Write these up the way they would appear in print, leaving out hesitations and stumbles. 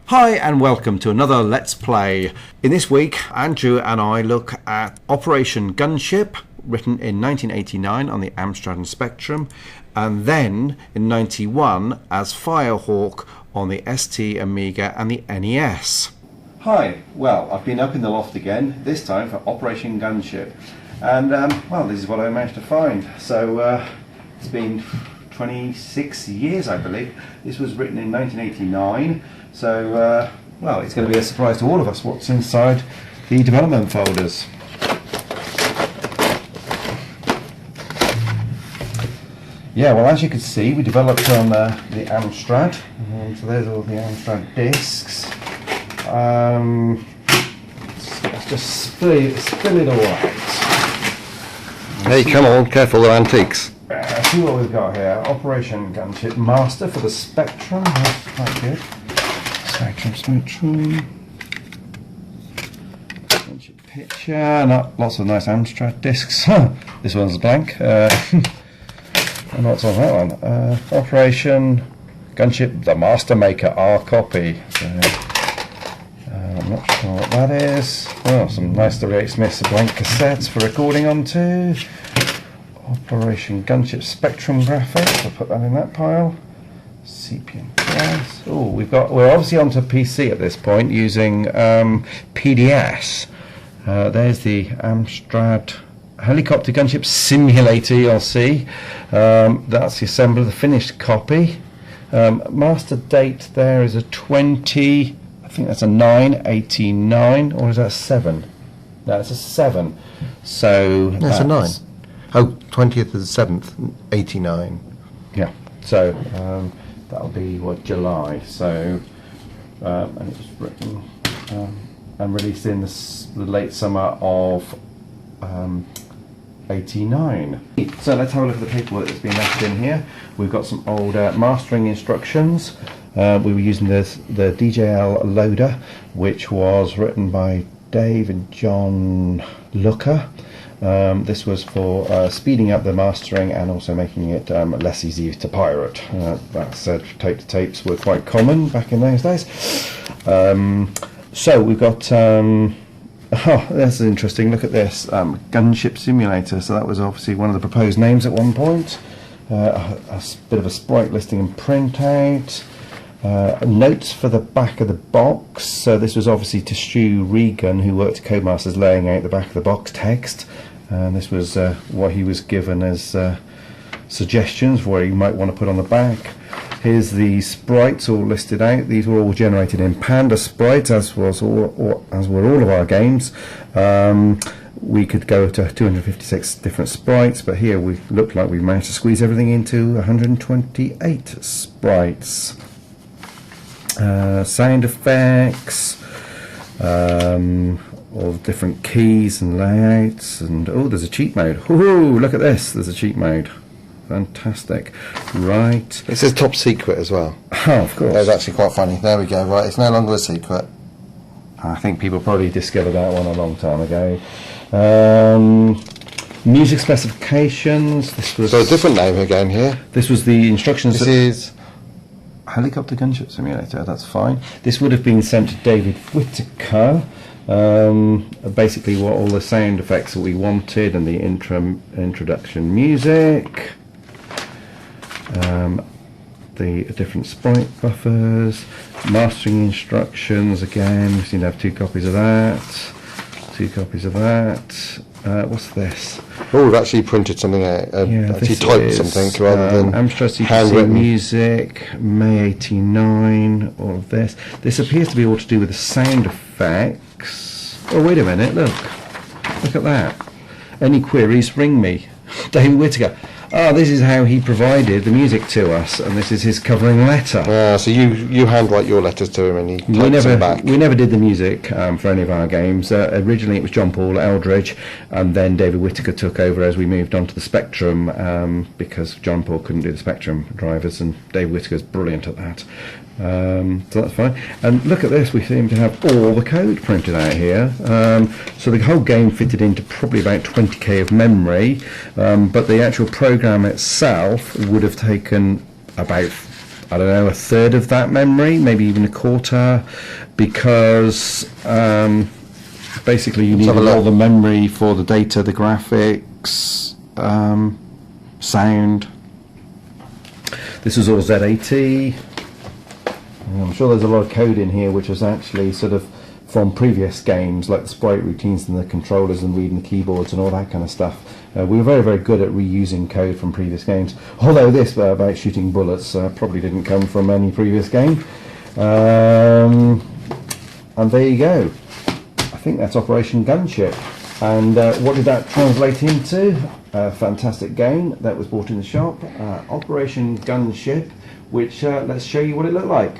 Hi and welcome to another Let's Play. In this week, Andrew and I look at Operation Gunship, written in 1989 on the Amstrad Spectrum, and then in 91 as Firehawk on the ST Amiga and the NES. Hi, well, I've been up in the loft again, this time for Operation Gunship, and well, this is what I managed to find. So it's been 26 years, I believe. This was written in 1989, so well, it's going to be a surprise to all of us what's inside the development folders. Yeah, well, as you can see, we developed on the Amstrad, so there's all the Amstrad discs. Let's just spill it all out. Hey, come on, careful, they're antiques. See what we've got here. Operation Gunship Master for the Spectrum. That's quite good. Spectrum. Gunship picture. Lots of nice Amstrad discs. This one's blank. And what's on that one? Operation Gunship, the Master Maker, our copy. So, I'm not sure what that is. Oh, some nice W.H. Smith's blank cassettes for recording onto. Operation Gunship Spectrum graphics. I'll put that in that pile. CPM Plus. Oh, we're obviously onto PC at this point using PDS. There's the Amstrad Helicopter Gunship Simulator. You'll see. That's the assembly of the finished copy. Master date there is a 20. I think that's a 9/89, or is that a 7? No, it's a 7. So that's a 9. Oh, 20th of the 7th, 89. Yeah. So that'll be what, July. So and it was written and released in the late summer of 89. So let's have a look at the paperwork that's been left in here. We've got some old mastering instructions. We were using the DJL loader, which was written by Dave and John Looker. This was for speeding up the mastering and also making it less easy to pirate. That said, tape to tapes were quite common back in those days. So we've got oh, that's interesting. Look at this, Gunship Simulator. So that was obviously one of the proposed names at one point. A bit of a sprite listing and printout. Notes for the back of the box. So this was obviously to Stu Regan, who worked at Codemasters, laying out the back of the box text. And this was what he was given as suggestions for what he might want to put on the back. Here's the sprites all listed out. These were all generated in Panda sprites, as were all of our games. We could go to 256 different sprites, but here we look like we managed to squeeze everything into 128 sprites. Sound effects, all different keys and layouts, and oh, there's a cheat mode. Oh, look at this, there's a cheat mode. Fantastic. Right. It says top secret as well. Oh, of course. That's actually quite funny. There we go. Right, it's no longer a secret. I think people probably discovered that one a long time ago. Music specifications. This was so a different name again here. This was the instructions. This is Helicopter Gunship Simulator. That's fine. This would have been sent to David Whittaker. Basically, what all the sound effects that we wanted and the introduction music. The different sprite buffers, mastering instructions. Again, we seem to have 2 copies of that. 2 copies of that. What's this? Oh, we've actually printed something out. Actually typed something rather than Amstrad handwritten. Music, May 89. All of this. This appears to be all to do with the sound effects. Oh, wait a minute! Look at that. Any queries? Ring me, David Whittaker. Oh, this is how he provided the music to us, and this is his covering letter. So you handwrite your letters to him, and he types them back. We never did the music for any of our games. Originally, it was John Paul Eldridge, and then David Whittaker took over as we moved on to the Spectrum, because John Paul couldn't do the Spectrum drivers, and David Whittaker's brilliant at that. So that's fine. And look at this, we seem to have all the code printed out here. So the whole game fitted into probably about 20k of memory, but the actual program itself would have taken about I don't know, a third of that memory, maybe even a quarter, because basically you needed all the memory for the data, the graphics, sound. This was all Z80. I'm sure there's a lot of code in here which was actually sort of from previous games, like the sprite routines and the controllers and reading the keyboards and all that kind of stuff. We were very, very good at reusing code from previous games, although this about shooting bullets probably didn't come from any previous game. And there you go. I think that's Operation Gunship. And what did that translate into? A fantastic game that was bought in the shop, Operation Gunship, which let's show you what it looked like.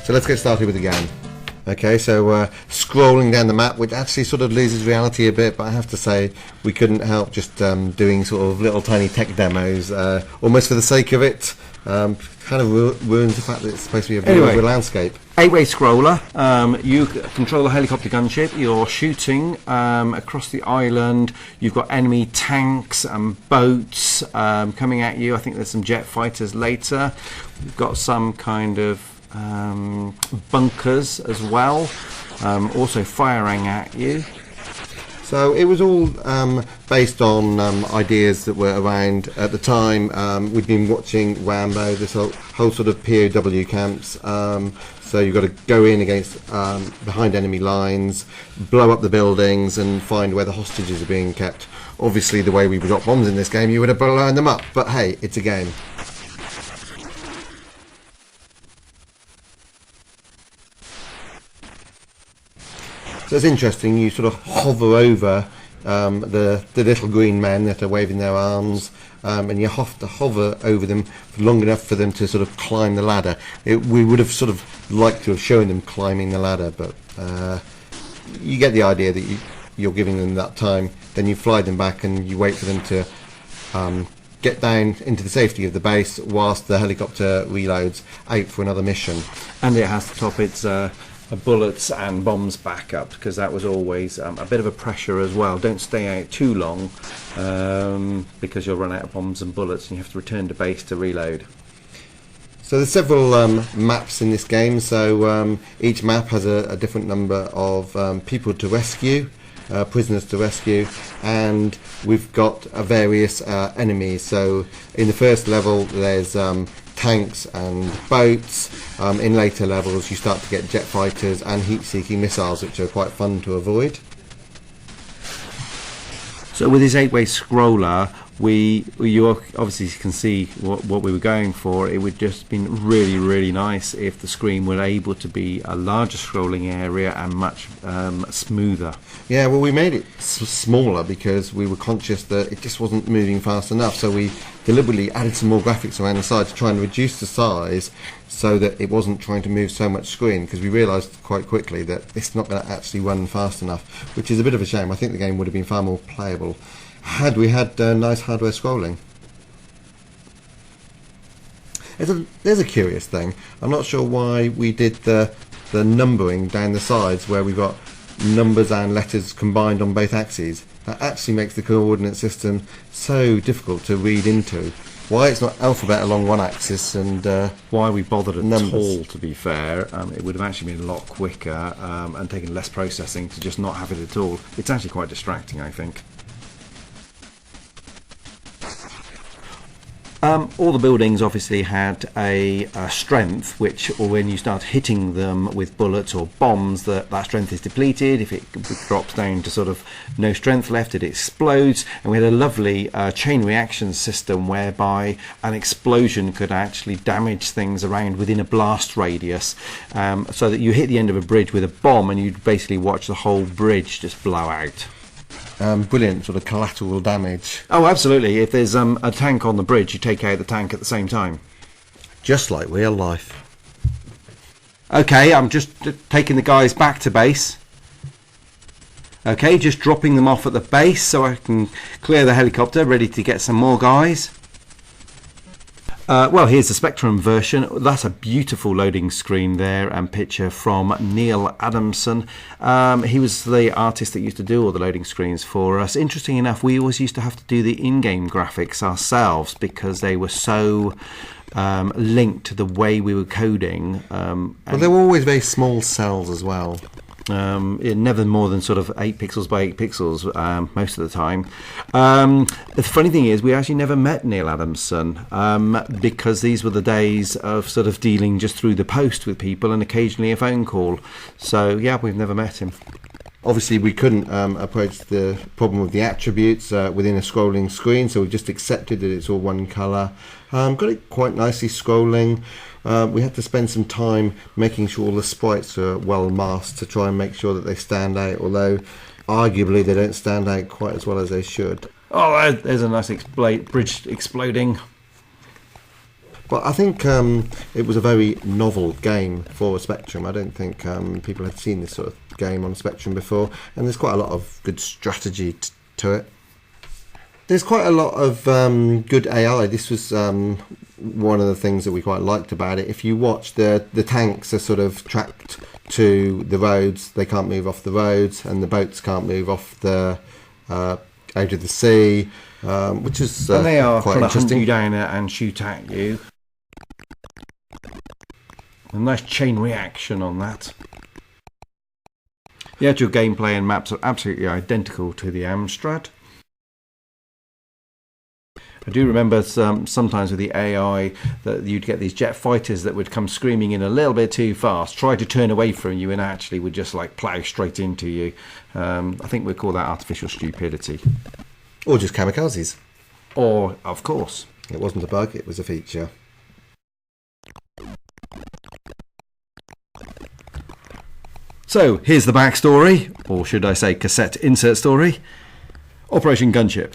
So let's get started with the game. Okay, so scrolling down the map, which actually sort of loses reality a bit, but I have to say we couldn't help just doing sort of little tiny tech demos, almost for the sake of it. Kind of ruins the fact that it's supposed to be a view of the landscape. 8-way scroller. You control the helicopter gunship. You're shooting across the island. You've got enemy tanks and boats coming at you. I think there's some jet fighters later. You've got some kind of bunkers as well, also firing at you. So it was all based on ideas that were around at the time. We'd been watching Rambo, this whole sort of POW camps. So you've got to go in against behind enemy lines, blow up the buildings and find where the hostages are being kept. Obviously the way we drop bombs in this game, you would have blown them up, but hey, it's a game. So it's interesting, you sort of hover over the little green men that are waving their arms, and you have to hover over them for long enough for them to sort of climb the ladder. We would have sort of liked to have shown them climbing the ladder, but you get the idea that you're giving them that time. Then you fly them back and you wait for them to get down into the safety of the base whilst the helicopter reloads out for another mission. And it has to top its bullets and bombs back up, because that was always a bit of a pressure as well. Don't stay out too long because you'll run out of bombs and bullets and you have to return to base to reload. So there's several maps in this game, so each map has a different number of people to rescue, prisoners to rescue, and we've got various enemies. So in the first level there's tanks and boats. In later levels you start to get jet fighters and heat-seeking missiles, which are quite fun to avoid. So with this 8-way scroller, you obviously can see what we were going for. It would just been really, really nice if the screen were able to be a larger scrolling area and much smoother. Yeah, well, we made it smaller because we were conscious that it just wasn't moving fast enough, so we deliberately added some more graphics around the side to try and reduce the size so that it wasn't trying to move so much screen, because we realised quite quickly that it's not going to actually run fast enough, which is a bit of a shame. I think the game would have been far more playable had we had nice hardware scrolling. There's a curious thing. I'm not sure why we did the numbering down the sides where we've got numbers and letters combined on both axes. That actually makes the coordinate system so difficult to read into. Why it's not alphabet along one axis and why we bothered at numbers. all, to be fair. It would have actually been a lot quicker and taken less processing to just not have it at all. It's actually quite distracting, I think. All the buildings obviously had a strength, which when you start hitting them with bullets or bombs, that strength is depleted. If it drops down to sort of no strength left, it explodes. And we had a lovely chain reaction system whereby an explosion could actually damage things around within a blast radius, so that you hit the end of a bridge with a bomb and you'd basically watch the whole bridge just blow out. Brilliant sort of collateral damage. Oh, absolutely. If there's a tank on the bridge, you take out the tank at the same time. Just like real life. Okay, I'm just taking the guys back to base. Okay, just dropping them off at the base so I can clear the helicopter, ready to get some more guys. Well, here's the Spectrum version. That's a beautiful loading screen there and picture from Neil Adamson. He was the artist that used to do all the loading screens for us. Interesting enough, we always used to have to do the in-game graphics ourselves because they were so linked to the way we were coding. Well, they were always very small cells as well. Never more than sort of 8 pixels by 8 pixels most of the time. The funny thing is we actually never met Neil Adamson because these were the days of sort of dealing just through the post with people and occasionally a phone call. So yeah, we've never met him. Obviously we couldn't approach the problem with the attributes within a scrolling screen, so we just accepted that it's all one colour. Got it quite nicely scrolling. We had to spend some time making sure all the sprites are well masked to try and make sure that they stand out, although arguably they don't stand out quite as well as they should. Oh, there's a nice bridge exploding. But I think it was a very novel game for Spectrum. I don't think people had seen this sort of game on Spectrum before, and there's quite a lot of good strategy to it. There's quite a lot of good AI. This was one of the things that we quite liked about it. If you watch, the tanks are sort of trapped to the roads. They can't move off the roads, and the boats can't move off the out of the sea, which is and they are quite trying to hunt interesting. you down and shoot at you. A nice chain reaction on that. The actual gameplay and maps are absolutely identical to the Amstrad. I do remember sometimes with the AI that you'd get these jet fighters that would come screaming in a little bit too fast, try to turn away from you, and actually would just like plough straight into you. I think we'd call that artificial stupidity. Or just kamikazes. Or, of course. It wasn't a bug, it was a feature. So, here's the backstory, or should I say cassette insert story. Operation Gunship.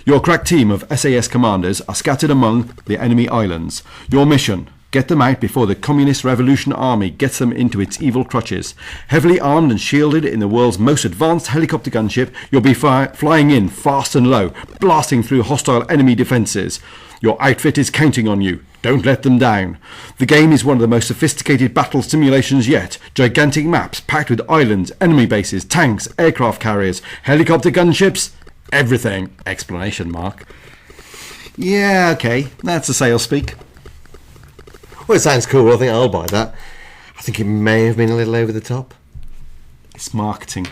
Your crack team of SAS commanders are scattered among the enemy islands. Your mission: get them out before the Communist Revolution Army gets them into its evil clutches. Heavily armed and shielded in the world's most advanced helicopter gunship, you'll be flying in fast and low, blasting through hostile enemy defences. Your outfit is counting on you. Don't let them down. The game is one of the most sophisticated battle simulations yet. Gigantic maps packed with islands, enemy bases, tanks, aircraft carriers, helicopter gunships, everything! Explanation mark. Yeah, okay, that's a sales speak. Well, it sounds cool. I think I'll buy that. I think it may have been a little over the top. It's marketing.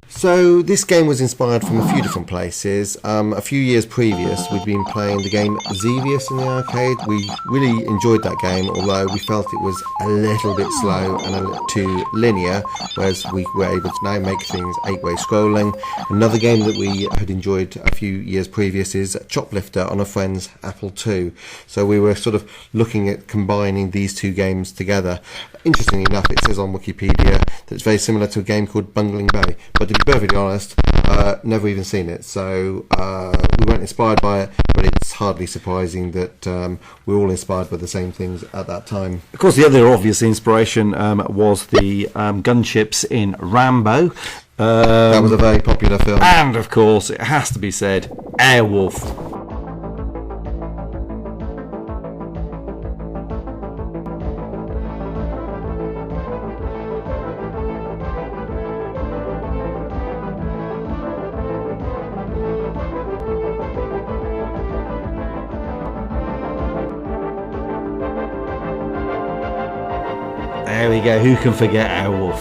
So this game was inspired from a few different places. A few years previous, we'd been playing the game Xevious in the arcade. We really enjoyed that game, although we felt it was a little bit slow and a little too linear, whereas we were able to now make things 8-way scrolling. Another game that we had enjoyed a few years previous is Choplifter on a friend's Apple II. So we were sort of looking at combining these two games together. Interestingly enough, it says on Wikipedia that it's very similar to a game called Bungling Bay, but to be perfectly honest, never even seen it, so we weren't inspired by it, but it's hardly surprising that we were all inspired by the same things at that time. Of course, the other obvious inspiration was the gunships in Rambo. That was a very popular film. And, of course, it has to be said, Airwolf. There we go, who can forget Airwolf?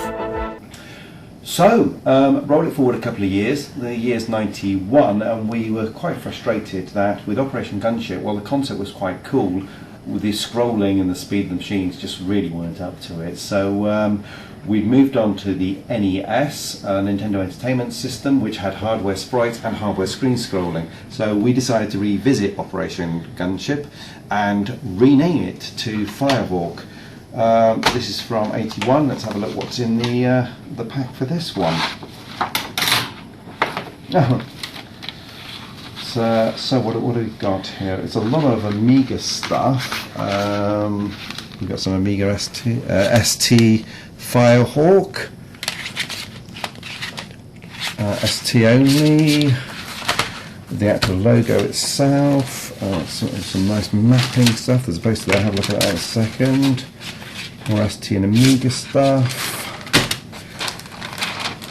So, roll it forward a couple of years, the year's 91, and we were quite frustrated that with Operation Gunship, while the concept was quite cool, with the scrolling and the speed of the machines just really weren't up to it. So we moved on to the NES, Nintendo Entertainment System, which had hardware sprites and hardware screen scrolling. So we decided to revisit Operation Gunship and rename it to Firehawk. This is from 81. Let's have a look what's in the pack for this one. Oh. So what have we got here? It's a lot of Amiga stuff. We've got some Amiga ST Firehawk, ST only. the actual logo itself. Some nice mapping stuff. There's a poster there. Have a look at that in a second. More ST and Amiga stuff.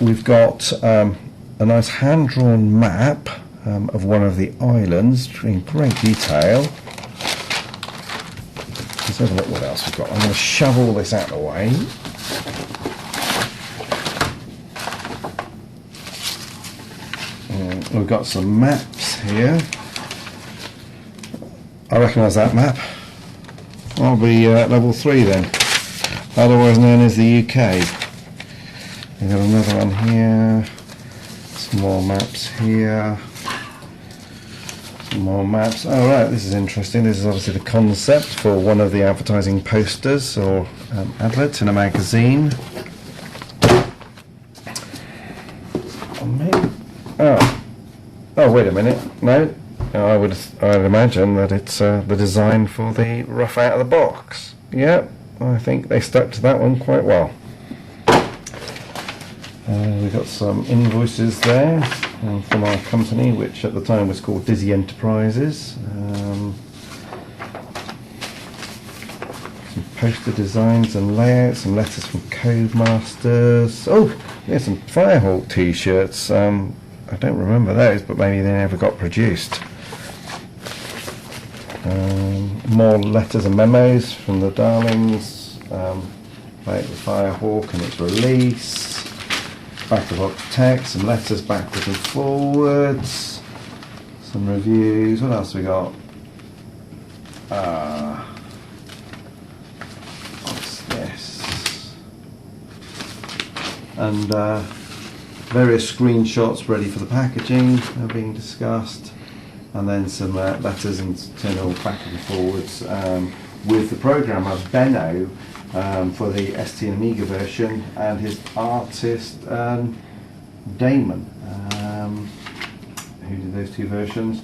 We've got a nice hand-drawn map of one of the islands in great detail. Let's have a look what else we've got. I'm going to shove all this out of the way. We've got some maps here. I recognise that map. I'll be level 3 then, otherwise known as the UK. We've got another one here. Some more maps here. Some more maps. Oh right, this is interesting. This is obviously the concept for one of the advertising posters or adverts in a magazine. Oh, wait a minute. No, I'd imagine that it's the design for the rough out of the box. Yep, I think they stuck to that one quite well. We've got some invoices there from our company, which at the time was called Dizzy Enterprises. Some poster designs and layouts, some letters from Codemasters. Oh, yeah, some Firehawk t-shirts. I don't remember those, but maybe they never got produced. More letters and memos from the darlings, like the Firehawk and its release. Back of box text, some letters backwards and forwards, some reviews. What else we got? What's this? And various screenshots ready for the packaging are being discussed, and then some letters and internal backwards and forwards with the programmer Benno for the ST Amiga version, and his artist Damon, who did those two versions.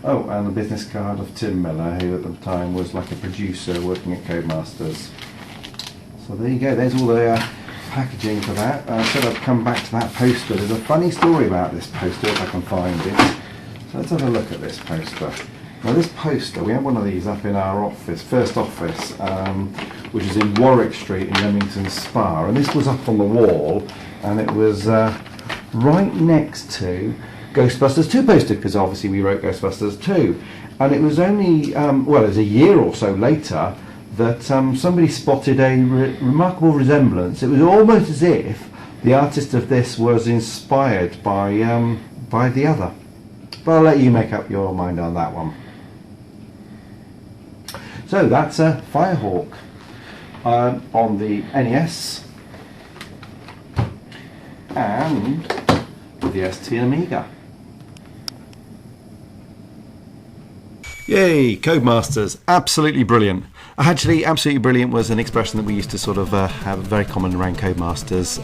Oh, and the business card of Tim Miller, who at the time was like a producer working at Codemasters. So there you go, there's all the packaging for that. I said I'd come back to that poster. There's a funny story about this poster if I can find it. So let's have a look at this poster. Now this poster, we had one of these up in our office, first office, which is in Warwick Street in Leamington Spa, and this was up on the wall, and it was right next to Ghostbusters 2 poster, because obviously we wrote Ghostbusters 2, and it was only, well, it was a year or so later that somebody spotted a remarkable resemblance. It was almost as if the artist of this was inspired by the other. But I'll let you make up your mind on that one. So that's a Firehawk on the NES and the ST Amiga. Yay, Codemasters, absolutely brilliant. Actually, absolutely brilliant was an expression that we used to sort of have very common around Codemasters.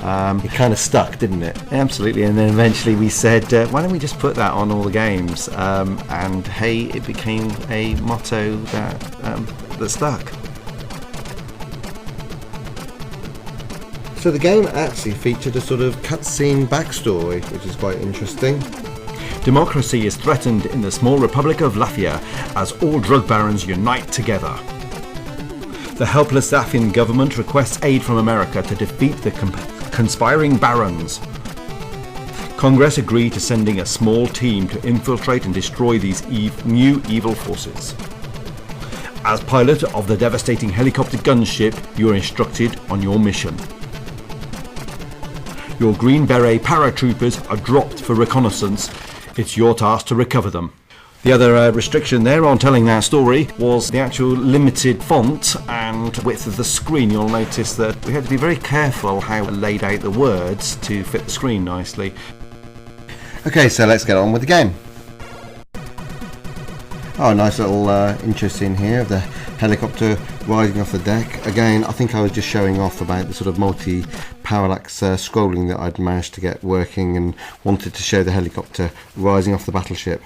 It kind of stuck, didn't it? Absolutely, and then eventually we said, why don't we just put that on all the games? And hey, it became a motto that stuck. So the game actually featured a sort of cutscene backstory, which is quite interesting. Democracy is threatened in the small Republic of Latvia as all drug barons unite together. The helpless Latvian government requests aid from America to defeat the conspiring barons. Congress agreed to sending a small team to infiltrate and destroy these new evil forces. As pilot of the devastating helicopter gunship, you are instructed on your mission. Your Green Beret paratroopers are dropped for reconnaissance. It's your task to recover them. The other restriction there on telling that story was the actual limited font and width of the screen. You'll notice that we had to be very careful how we laid out the words to fit the screen nicely. Okay, so let's get on with the game. Oh, nice little intro scene here of the helicopter rising off the deck. Again, I think I was just showing off about the sort of multi-parallax scrolling that I'd managed to get working, and wanted to show the helicopter rising off the battleship.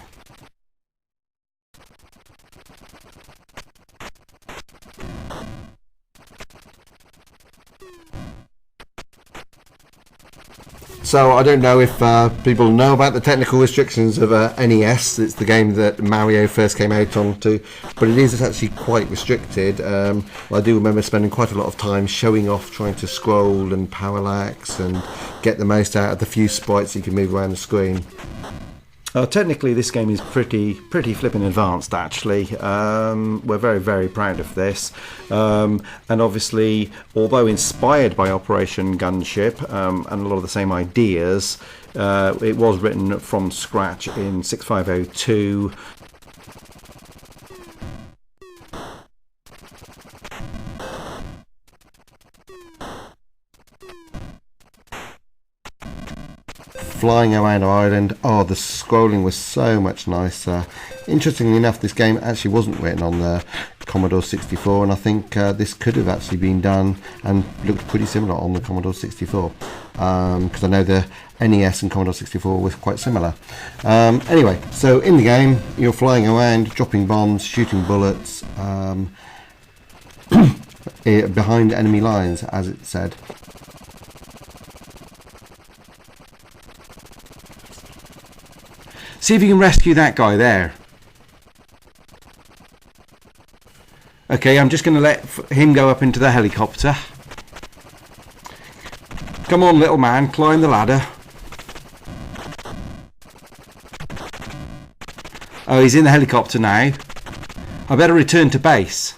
So I don't know if people know about the technical restrictions of NES. It's the game that Mario first came out onto, but it is actually quite restricted. I do remember spending quite a lot of time showing off, trying to scroll and parallax and get the most out of the few sprites you can move around the screen. Technically, this game is pretty flipping advanced, actually. We're very, very proud of this. And obviously, although inspired by Operation Gunship and a lot of the same ideas, it was written from scratch in 6502. Flying around our island, the scrolling was so much nicer. Interestingly enough, this game actually wasn't written on the Commodore 64, and I think this could have actually been done and looked pretty similar on the Commodore 64, because I know the NES and Commodore 64 was quite similar. Anyway, so in the game you're flying around, dropping bombs, shooting bullets behind enemy lines, as it said. See if you can rescue that guy there. Okay, I'm just going to let him go up into the helicopter. Come on, little man, climb the ladder. Oh, he's in the helicopter now. I better return to base.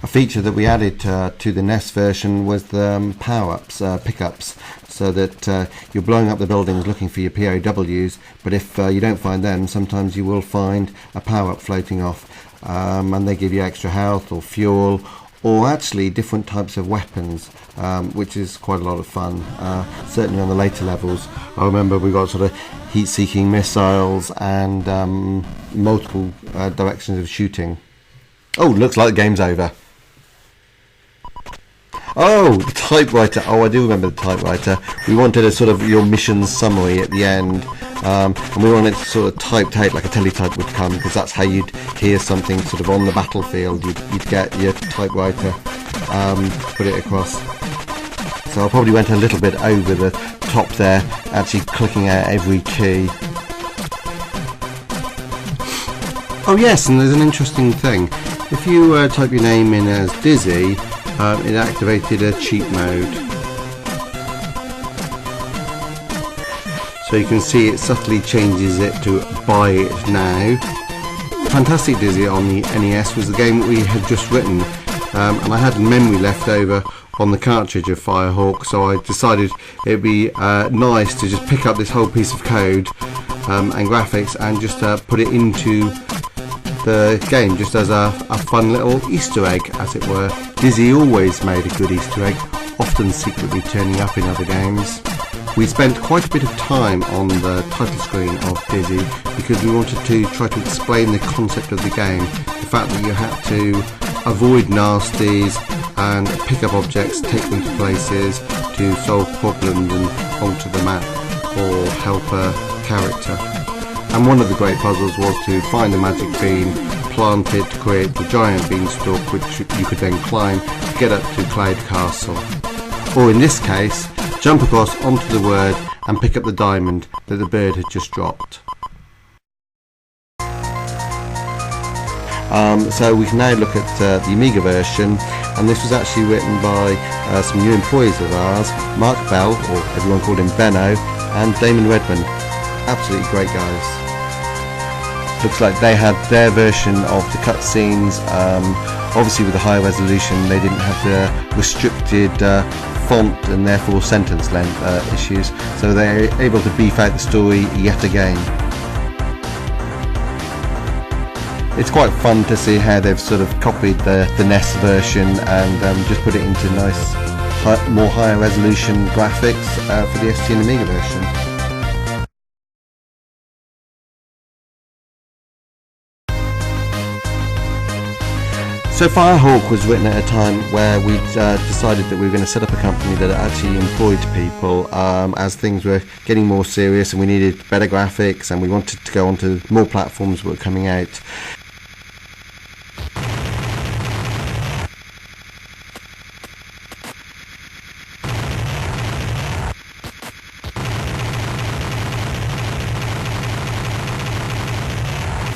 A feature that we added to the NES version was the power-ups, pickups, so that you're blowing up the buildings looking for your POWs, but if you don't find them, sometimes you will find a power-up floating off, and they give you extra health or fuel, or actually different types of weapons, which is quite a lot of fun, certainly on the later levels. I remember we got sort of heat-seeking missiles and multiple directions of shooting. Oh, looks like the game's over. Oh, the typewriter. Oh, I do remember the typewriter. We wanted a sort of your mission summary at the end, and we wanted it sort of typed out like a teletype would come, because that's how you'd hear something sort of on the battlefield. You'd get your typewriter, put it across. So I probably went a little bit over the top there, actually clicking out every key. Oh yes, and there's an interesting thing. If you type your name in as Dizzy, it activated a cheat mode. So you can see it subtly changes it to buy it now. Fantastic Dizzy on the NES was the game that we had just written, and I had memory left over on the cartridge of Firehawk, so I decided it'd be nice to just pick up this whole piece of code and graphics and just put it into the game just as a fun little Easter egg, as it were. Dizzy always made a good Easter egg, often secretly turning up in other games. We spent quite a bit of time on the title screen of Dizzy because we wanted to try to explain the concept of the game, the fact that you had to avoid nasties and pick up objects, take them to places to solve problems and alter the map or help a character. And one of the great puzzles was to find the magic bean, plant it to create the giant beanstalk, which you could then climb to get up to Cloud Castle. Or in this case, jump across onto the word and pick up the diamond that the bird had just dropped. So we can now look at the Amiga version, and this was actually written by some new employees of ours, Mark Bell, or everyone called him Benno, and Damon Redmond. Absolutely great guys. Looks like they had their version of the cutscenes. Obviously with the higher resolution they didn't have the restricted font and therefore sentence length issues, so they're able to beef out the story yet again. It's quite fun to see how they've sort of copied the NES version and just put it into nice, more higher resolution graphics for the ST Amiga version. So Firehawk was written at a time where we decided that we were going to set up a company that actually employed people as things were getting more serious and we needed better graphics and we wanted to go onto more platforms that were coming out.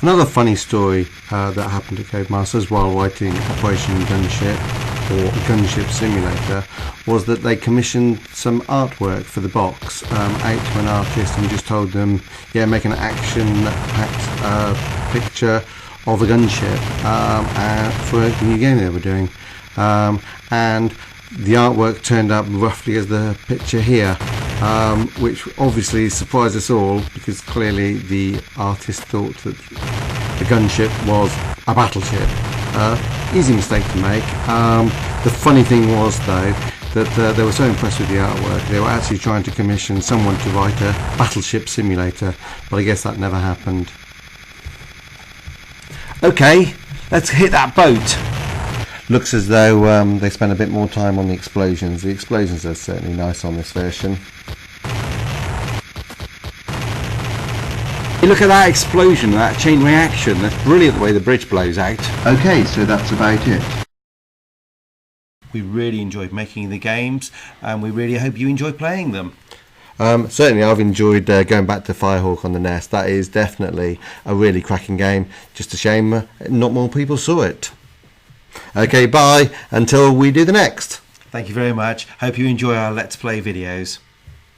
Another funny story that happened to Codemasters while writing Operation Gunship or Gunship Simulator was that they commissioned some artwork for the box out to an artist and just told them, yeah, make an action-packed picture of a gunship for a new game they were doing. And the artwork turned up roughly as the picture here, which obviously surprised us all, because clearly the artist thought that the gunship was a battleship. Easy mistake to make. The funny thing was, though, that they were so impressed with the artwork, they were actually trying to commission someone to write a battleship simulator, but I guess that never happened. Okay, let's hit that boat. Looks as though they spent a bit more time on the explosions. The explosions are certainly nice on this version. Hey, look at that explosion, that chain reaction. That's brilliant the way the bridge blows out. Okay, so that's about it. We really enjoyed making the games, and we really hope you enjoy playing them. Certainly I've enjoyed going back to Firehawk on the NES. That is definitely a really cracking game. Just a shame not more people saw it. Okay, bye until we do the next. Thank you very much. Hope you enjoy our Let's Play videos.